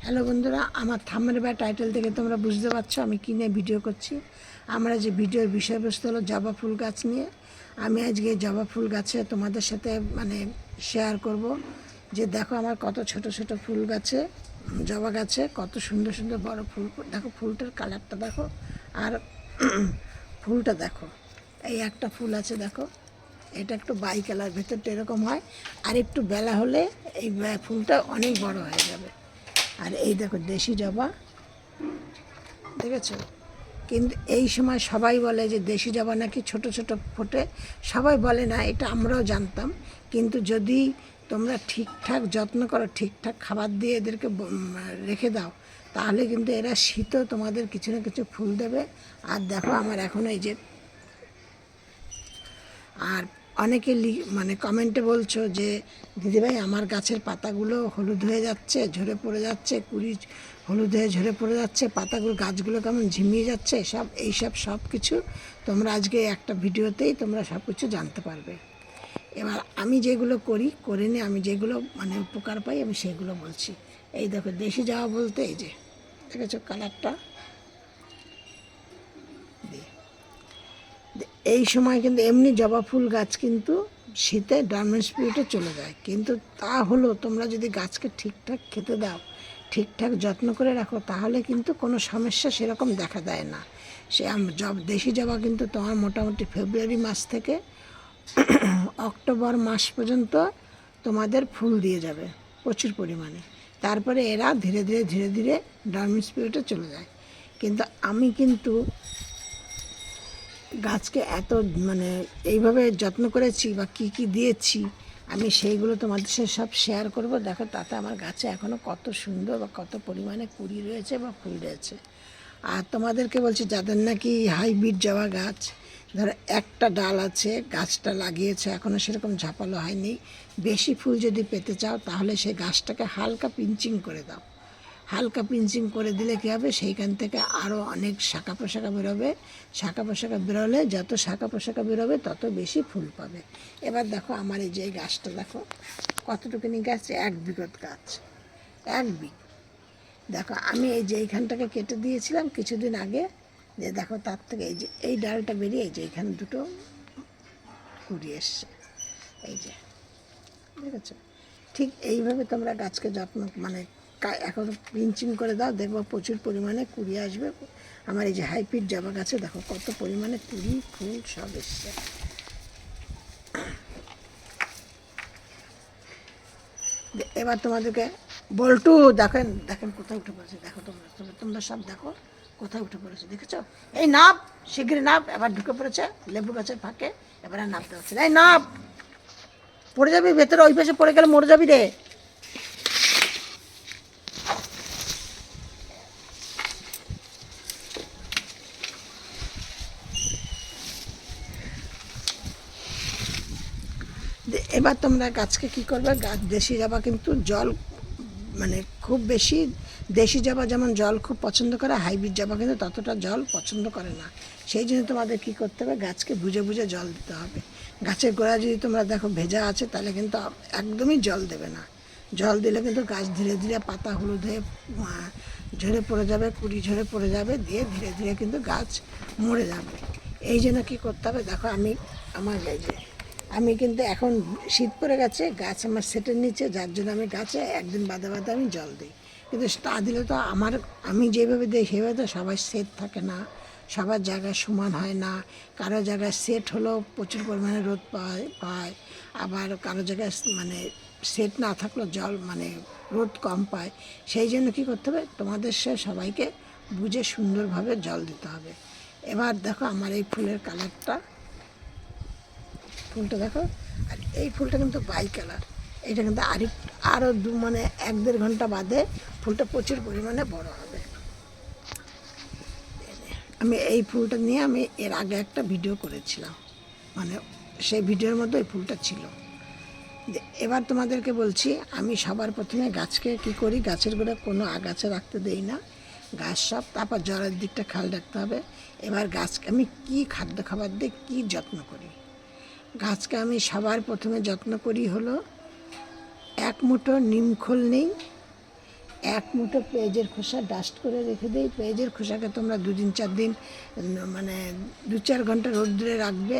Hello বন্ধুরা, আমার thumbnail বা টাইটেল থেকে তোমরা বুঝতে পারছো আমি কী নিয়ে ভিডিও করছি। আমরা যে ভিডিওর বিষয়বস্তু হলো জবা ফুল গাছ নিয়ে। আমি আজকে জবা ফুল গাছে তোমাদের সাথে শেয়ার করব যে দেখো আমার কত ছোট ছোট ফুল গাছে, জবা গাছে কত সুন্দর সুন্দর বড় ফুল। দেখো ফুলটার কালারটা দেখো, আর ফুলটা দেখো। এই একটা ফুল আছে দেখো, এটা একটু বাই কালার, ভেতরটা এরকম হয়। আর একটু বেলা হলে এই ফুলটা অনেক বড় হয়ে যাবে। আর এই দেখো দেশি জবা, দেখেছো? কিন্তু এই সময় সবাই বলে যে দেশি জবা নাকি ছোট ছোট ফোটে। সবাই বলে না, এটা আমরাও জানতাম। কিন্তু যদি তোমরা ঠিকঠাক যত্ন করো, ঠিকঠাক খাবার দিয়ে এদেরকে রেখে দাও, তাহলে কিন্তু এরা শীতও তোমাদের কিছু না কিছু ফুল দেবে। আর দেখো আমার এখন এই যে, আর অনেকে কমেন্টে বলছো যে দিদিভাই আমার গাছের পাতাগুলো হলুদ হয়ে যাচ্ছে, ঝরে পড়ে যাচ্ছে, কুড়ি হলুদ হয়ে ঝরে পড়ে যাচ্ছে, পাতাগুলো গাছগুলো কেমন ঝিমিয়ে যাচ্ছে। সব কিছু তোমরা আজকে একটা ভিডিওতেই তোমরা সব কিছু জানতে পারবে। এবার আমি যেগুলো করে নিয়ে আমি যেগুলো উপকার পাই আমি সেগুলো বলছি। এই দেখো দেশি জবা বলতে এই যে দেখেছো কালারটা। এই সময় কিন্তু এমনি জবা ফুল গাছ কিন্তু শীতে ডরমেন্ট স্পিরিটে চলে যায়। কিন্তু তা হলো তোমরা যদি গাছকে ঠিকঠাক খেতে দাও, ঠিকঠাক যত্ন করে রাখো, তাহলে কিন্তু কোনো সমস্যা সেরকম দেখা দেয় না। দেশি জবা কিন্তু তোমার মোটামুটি ফেব্রুয়ারি মাস থেকে অক্টোবর মাস পর্যন্ত তোমাদের ফুল দিয়ে যাবে প্রচুর পরিমাণে। তারপরে এরা ধীরে ধীরে ধীরে ধীরে ডরমেন্ট স্পিরিটে চলে যায়। কিন্তু আমি কিন্তু গাছকে এত এইভাবে যত্ন করেছি বা কী কী দিয়েছি, আমি সেইগুলো তোমাদের সাথে সব শেয়ার করব। দেখো তাতে আমার গাছে এখনও কত সুন্দর বা কত পরিমাণে কুড়ি রয়েছে বা ফুল রয়েছে। আর তোমাদেরকে বলছি যাদের নাকি হাইব্রিড জবা গাছ, ধরো একটা ডাল আছে, গাছটা লাগিয়েছে এখনও সেরকম ঝাপালো হয়নি, বেশি ফুল যদি পেতে চাও তাহলে সেই গাছটাকে হালকা পিঞ্চিং করে দাও। হালকা পিঞ্চিং করে দিলে কী হবে, সেইখান থেকে আরও অনেক শাখা পোশাখা বেরোবে। শাখা পোশাখা বেরোলে যত শাখা পোশাখা বেরোবে তত বেশি ফুল পাবে। এবার দেখো আমার এই যে গাছটা দেখো কতটুকুনি গাছ, 1 বিঘত গাছ, 1 বিঘ। দেখো আমি এই যে এইখানটাকে কেটে দিয়েছিলাম কিছুদিন আগে, যে দেখো তার থেকে এই যে এই ডালটা বেরিয়ে এই যে এইখানে দুটো কুড়ি এসছে, এই যে দেখেছো। ঠিক এইভাবে তোমরা গাছকে যত্ন এখন পিঞ্চিং করে দাও, দেখবো প্রচুর পরিমাণে কুড়ি আসবে। আমার এই যে হাইব্রিড জবা গাছে দেখো কত পরিমাণে কুড়ি ফুল সব এসছে। এবার তোমাদেরকে বল্টু দেখেন, দেখেন কোথায় উঠে পড়েছে, দেখো তোমরা সব দেখো কোথায় উঠে পড়েছে, দেখেছো? এই নাপ, শীঘ্রই নাপ। এবার ঢুকে পড়েছে লেবু গাছের ফাঁকে, এবার আর নাপতে হচ্ছে না। এই নাপ, পড়ে যাবি ভেতরে, ওই পাশে পড়ে গেলে মরে যাবি রে। এবার তোমরা গাছকে কী করবে, গাছ দেশি জবা কিন্তু জল খুব বেশি, দেশি জবা যেমন জল খুব পছন্দ করে, হাইব্রিড জবা কিন্তু ততটা জল পছন্দ করে না। সেই জন্য তোমাদের কী করতে হবে, গাছকে বুঝে বুঝে জল দিতে হবে। গাছের গোড়া যদি তোমরা দেখো ভেজা আছে তাহলে কিন্তু একদমই জল দেবে না। জল দিলে কিন্তু গাছ ধীরে ধীরে পাতা হলুদ হয়ে ঝরে পড়ে যাবে, কুড়ি ঝরে পড়ে যাবে, দিয়ে ধীরে ধীরে কিন্তু গাছ মরে যাবে। এই জন্য কী করতে হবে, দেখো আমার এই যে আমি কিন্তু এখন শীত পড়ে গেছে, গাছ আমার সেটের নিচে, যার জন্য আমি গাছে একদিন বাদে বাদে আমি জল দিই। কিন্তু তা দিলে তো আমি যেভাবে দিই সেভাবে তো সবাই সেট থাকে না, সবার জায়গায় সমান হয় না। কারো জায়গায় সেট হলেও প্রচুর পরিমাণে রোদ পায়, আবার কারো জায়গায় সেট না থাকলেও জল রোদ কম পায়। সেই জন্য কী করতে হবে, তোমাদের সবাইকে বুঝে সুন্দরভাবে জল দিতে হবে। এবার দেখো আমার এই ফুলের কালারটা, ফুলটা দেখো। আর এই ফুলটা কিন্তু বাই কালার, এটা কিন্তু আরও 1-1.5 ঘন্টা বাদে ফুলটা প্রচুর পরিমাণে বড় হবে। আমি এই ফুলটা নিয়ে আমি এর আগে একটা ভিডিও করেছিলাম, সেই ভিডিওর মধ্যে এই ফুলটা ছিল। এবার তোমাদেরকে বলছি, আমি সবার প্রথমে গাছকে কী করি, গাছের গোড়ায় কোনো আগাছা রাখতে দেই না। গাছ সব, তারপর জলের দিকটা খেয়াল রাখতে হবে। এবার গাছকে আমি কী খাদ্য খাবার দিয়ে কী যত্ন করি, গাছকে আমি সবার প্রথমে যত্ন করি হলো 1 মুঠো নিমখোল নিই, এক মুঠো পেঁয়াজের খোসা ডাস্ট করে রেখে দিই। পেঁয়াজের খোসাকে তোমরা 2 দিন 4 দিন মানে 2-4 ঘন্টা রোদ্দুরে রাখবে।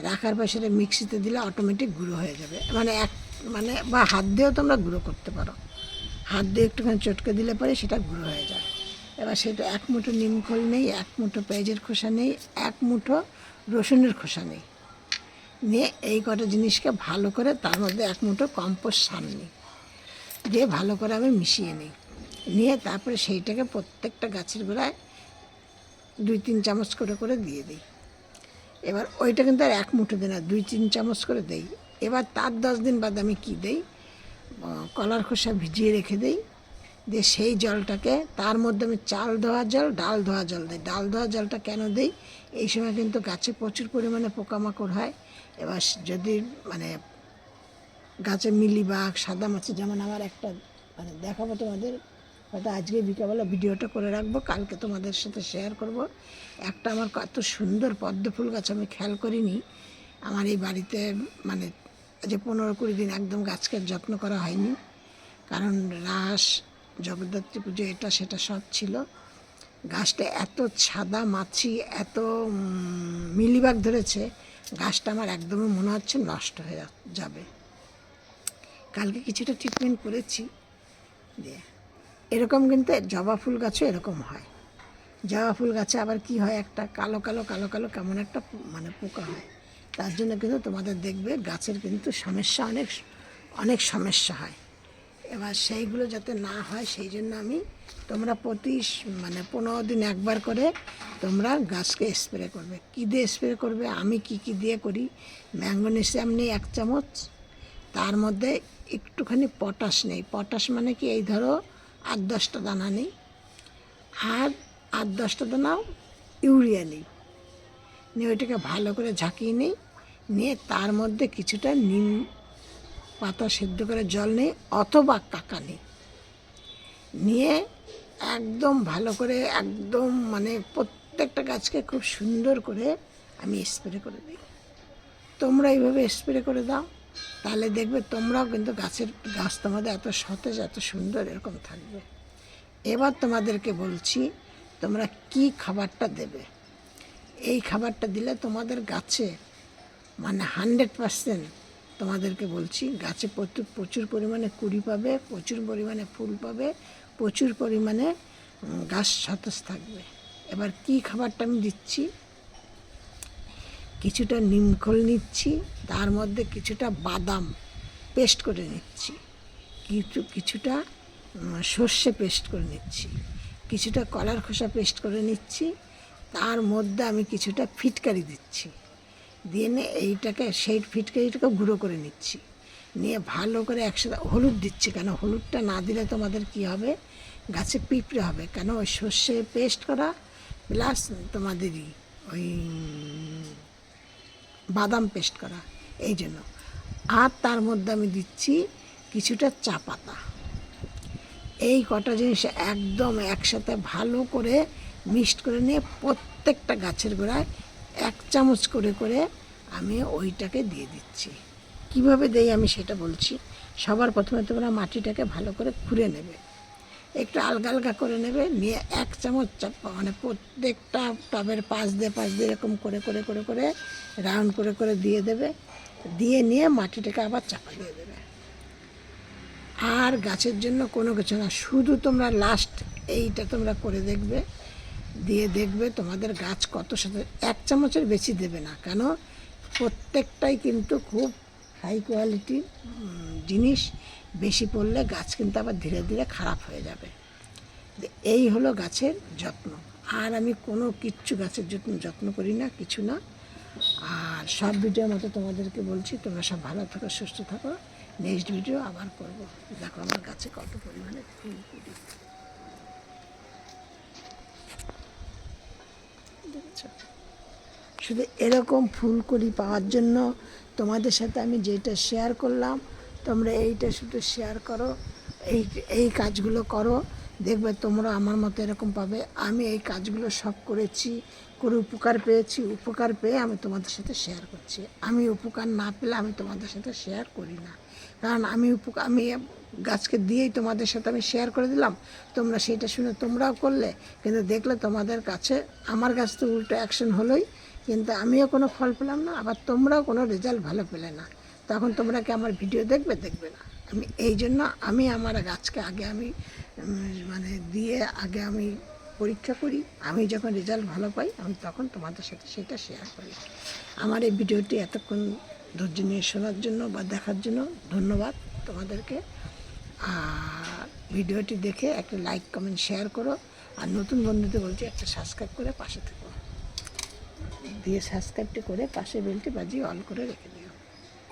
রাখার পর সেটা মিক্সিতে দিলে অটোমেটিক গুঁড়ো হয়ে যাবে, মানে বা হাত দিয়েও তোমরা গুঁড়ো করতে পারো। হাত দিয়ে একটুখানি চটকে দিলে পরে সেটা গুঁড়ো হয়ে যায়। এবার সেটা 1 মুঠো নিমখোল নেই, 1 মুঠো পেঁয়াজের খোসা নেই, 1 মুঠো রসুনের খোসা নেই, নিয়ে এই কটা জিনিসকে ভালো করে তার মধ্যে 1 মুঠো কম্পোস্ট সার নিই, দিয়ে ভালো করে আমি মিশিয়ে নিই। নিয়ে তারপরে সেইটাকে প্রত্যেকটা গাছের গোড়ায় 2-3 চামচ করে করে দিয়ে দিই। এবার ওইটা কিন্তু আর 1 মুঠো দিই না, 2-3 চামচ করে দেই। এবার তার 10 দিন বাদে আমি কী দিই, কলার খোসা ভিজিয়ে রেখে দিই। দিয়ে সেই জলটাকে তার মধ্যে আমি চাল ধোয়া জল, ডাল ধোয়া জল দিই। ডাল ধোয়া জলটা কেন দিই, এই সময় কিন্তু গাছে প্রচুর পরিমাণে পোকামাকড় হয়। এবার যদি মানে গাছে মিলিবাগ, সাদা মাছি, যেমন আমার একটা দেখাবো তোমাদের, হয়তো আজকে বিকালবেলা ভিডিওটা করে রাখবো, কালকে তোমাদের সাথে শেয়ার করব। একটা আমার কত সুন্দর পদ্ম ফুল গাছ আমি খেয়াল করিনি। আমার এই বাড়িতে যে 15-20 দিন একদম গাছকে যত্ন করা হয়নি, কারণ রাস, জগদ্ধাত্রী পুজো, এটা সেটা সব ছিল। গাছটা এত সাদা মাছি, এত মিলিবাগ ধরেছে, গাছটা আমার একদমই মনে হচ্ছে নষ্ট হয়ে যাবে। কালকে কিছুটা ট্রিটমেন্ট করেছি দিয়ে। এরকম কিন্তু জবা ফুল গাছও এরকম হয়। জবা ফুল গাছে আবার কি হয়, একটা কালো কালো কালো কালো কেমন একটা পোকা হয়। তার জন্য কিন্তু তোমাদের দেখবে গাছের কিন্তু সমস্যা, অনেক অনেক সমস্যা হয়। এবার সেইগুলো যাতে না হয় সেই জন্য তোমরা প্রতি 15 দিন একবার করে তোমরা গাছকে স্প্রে করবে। কী দিয়ে স্প্রে করবে, আমি কি দিয়ে করি, ম্যাঙ্গনেসিয়াম নিই 1 চামচ, তার মধ্যে একটুখানি পটাশ নেই। পটাশ মানে কি, এই ধরো 8-10টা দানা নেই, আর 8-10টা দানা ইউরিয়া নিই, নিয়ে ওইটাকে ভালো করে ঝাঁকিয়ে নিই। নিয়ে তার মধ্যে কিছুটা নিম পাতা সেদ্ধ করে জল নিই, অথবা কাকা নিই, নিয়ে একদম ভালো করে একদম প্রত্যেকটা গাছকে খুব সুন্দর করে আমি স্প্রে করে দিই। তোমরা এইভাবে স্প্রে করে দাও, তাহলে দেখবে তোমরাও কিন্তু গাছ তোমাদের এত সতেজ, এত সুন্দর এরকম থাকবে। এবার তোমাদেরকে বলছি তোমরা কি খাবারটা দেবে। এই খাবারটা দিলে তোমাদের গাছে 100% তোমাদেরকে বলছি, গাছে প্রচুর পরিমাণে কুড়ি পাবে, প্রচুর পরিমাণে ফুল পাবে, প্রচুর পরিমাণে গাছ সতেজ থাকবে। এবার কি খাবারটা আমি দিচ্ছি, কিছুটা নিমখোল নিচ্ছি, তার মধ্যে কিছুটা বাদাম পেস্ট করে নিচ্ছি, কিছুটা সর্ষে পেস্ট করে নিচ্ছি, কিছুটা কলার খোসা পেস্ট করে নিচ্ছি, তার মধ্যে আমি কিছুটা ফিটকারি দিচ্ছি, দিয়ে এইটাকে সেই ফিটকারিটাকে গুঁড়ো করে নিচ্ছি। নিয়ে ভালো করে একসাথে হলুদ দিচ্ছি, কেন হলুদটা না দিলে তোমাদের কি হবে, গাছে পিঁপড়ে হবে, কেন ওই সর্ষে পেস্ট করা প্লাস তোমাদেরই ওই বাদাম পেস্ট করা, এই জন্য। আর তার মধ্যে আমি দিচ্ছি কিছুটা চা পাতা। এই কটা জিনিস একদম একসাথে ভালো করে মিক্সড করে নিয়ে প্রত্যেকটা গাছের গোড়ায় 1 চামচ করে করে আমি ওইটাকে দিয়ে দিচ্ছি। কিভাবে দেই আমি সেটা বলছি। সবার প্রথমে তোমরা মাটিটাকে ভালো করে খুঁড়ে নেবে, একটু আলগা আলগা করে নেবে, নিয়ে 1 চামচ প্রত্যেকটা টবের পাশ দিয়ে এরকম করে করে করে করে রাউন্ড করে করে দিয়ে দেবে। দিয়ে নিয়ে মাটিটাকে আবার চাপা দিয়ে দেবে। আর গাছের জন্য কোনো কিছু না, শুধু তোমরা লাস্ট এইটা তোমরা করে দেখবে, দিয়ে দেখবে তোমাদের গাছ কত সাথে। 1 চামচের বেশি দেবে না, কেন প্রত্যেকটাই কিন্তু খুব হাই কোয়ালিটি জিনিস, বেশি পড়লে গাছ কিন্তু আবার ধীরে ধীরে খারাপ হয়ে যাবে। এই হলো গাছের যত্ন। আর আমি কোনো কিচ্ছু গাছের যত্ন করি না, কিছু না। আর সব ভিডিওর মতো তোমাদেরকে বলছি, তোমরা সব ভালো থাকো, সুস্থ থাকো। নেক্সট ভিডিও আবার করব। দেখো আমার গাছে কত পরিমাণে ফুল কুড়ি, দেখেছ? শুধু এরকম ফুলকড়ি পাওয়ার জন্য তোমাদের সাথে আমি যেটা শেয়ার করলাম, তোমরা এইটা শুধু শেয়ার করো, এই কাজগুলো করো, দেখবে তোমরা আমার মতো এরকম পাবে। আমি এই কাজগুলো সব করেছি, করে উপকার পেয়েছি, উপকার পেয়ে আমি তোমাদের সাথে শেয়ার করছি। আমি উপকার না পেলে আমি তোমাদের সাথে শেয়ার করি না। কারণ আমি গাছকে দিয়েই তোমাদের সাথে আমি শেয়ার করে দিলাম, তোমরা সেটা শুনে তোমরাও করলে, কিন্তু দেখলে তোমাদের কাছে আমার কাছ তো উল্টো অ্যাকশন হলোই, কিন্তু আমিও কোনো ফল পেলাম না, আবার তোমরাও কোনো রেজাল্ট ভালো পেলে না। তখন তোমরা কি আমার ভিডিও দেখবে? দেখবে না। আমি এই জন্য আমি আমার গাছকে আগে আমি মানে দিয়ে আগে আমি পরীক্ষা করি, আমি যখন রেজাল্ট ভালো পাই আমি তখন তোমাদের সাথে সেটা শেয়ার করি। আমার এই ভিডিওটি এতক্ষণ ধৈর্য নিয়ে শোনার জন্য বা দেখার জন্য ধন্যবাদ তোমাদেরকে। আর ভিডিওটি দেখে একটা লাইক কমেন্ট শেয়ার করো, আর নতুন বন্ধুদের বলছি একটা সাবস্ক্রাইব করে পাশে থেকো, দিয়ে সাবস্ক্রাইবটি করে পাশে বেলটি বাজিয়ে অন করে রেখে দিও।